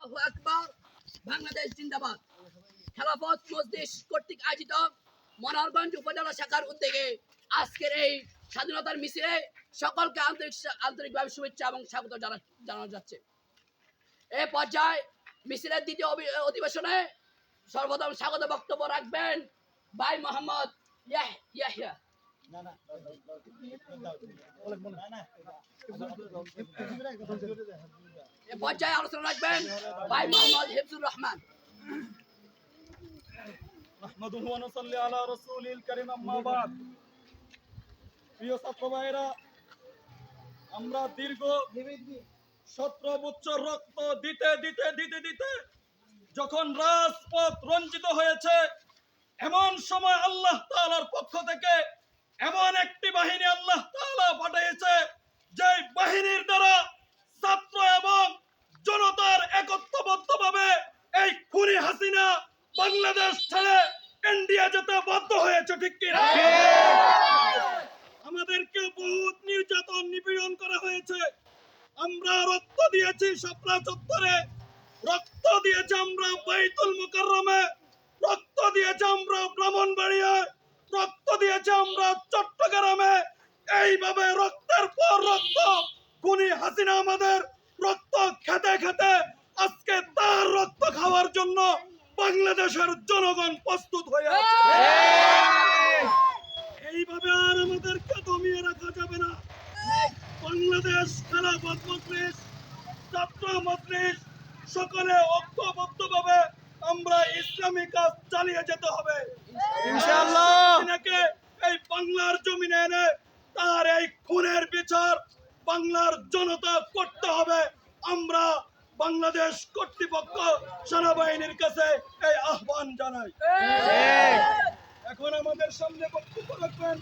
আল্লাহু আকবার, বাংলাদেশ জিন্দাবাদ। খেলাফত মজলিস কর্তৃক আয়োজিত মনোহরগঞ্জ উপজেলা শাখার উদ্যোগে আজকের এই স্বাধীনতার মিছিলে সকলকে আন্তরিকভাবে শুভেচ্ছা এবং স্বাগত জানানো যাচ্ছে। এই পর্যায়ে মিছিলের দ্বিতীয় অধিবেশনে সর্বপ্রথম স্বাগত বক্তব্য রাখবেন ভাই মোহাম্মদ ইয়াহিয়া। এ পর্যায়ে আলোচনা রাখবেন ভাই মোহাম্মদ হিফজুর রহমান। নাহমাদুহু ওয়া নুসাল্লি আলা রাসূলিল কারীম, আম্মা বাদ। প্রিয় ছাত্র ভাইরা, আমরা দীর্ঘ 17 বছর রক্ত দিতে দিতে দিতে দিতে যখন রাজপথ রঞ্জিত হয়েছে, এমন সময় আল্লাহ তাআলার পক্ষ থেকে এমন একটি বাহিনী আল্লাহ তাআলা পাঠিয়েছে, যে বাহিনীর দ্বারা ছাত্র এবং জনতার একত্রবদ্ধভাবে এই খুনি হাসিনা বাংলাদেশ ছেড়ে ইন্ডিয়া যেতে বাধ্য হয়েছে। ঠিক কি না? আমাদেরকে বহুত নির্যাতন নিপীড়ন করা হয়েছে। আমরা রক্ত দিয়েছি শাপলা চত্বরে, রক্ত দিয়েছি আমরা বাইতুল মুকাররমে, রক্ত দিয়েছি আমরা ব্রাহ্মণবাড়িয়ায়, রক্ত দিয়েছি আমরা চট্টগ্রামে। এইভাবে রক্তের পর রক্ত খুনি হাসিনা আমাদের রক্ত খেতে খেতে আজকে তার রক্ত খাওয়ার জন্য বাংলাদেশের জনগণ প্রস্তুত হয়ে আছে। এইভাবে আর আমাদেরকে দমিয়ে রাখা যাবে না। বাংলাদেশ খেলাফত মজলিস, ছাত্র মজলিস সকলে ঐক্যবদ্ধভাবে আমরা ইসলামী কাজ চালিয়ে যেতে হবে ইনশাআল্লাহ। এই বাংলার জমিনে এনে তার এই খুনের বিচার বাংলার জনতা করতে হবে। আমরা বাংলাদেশ কর্তৃপক্ষ সেনাবাহিনীর কাছে এই আহ্বান জানাই। এখন আমাদের সামনে বক্তব্য রাখবেন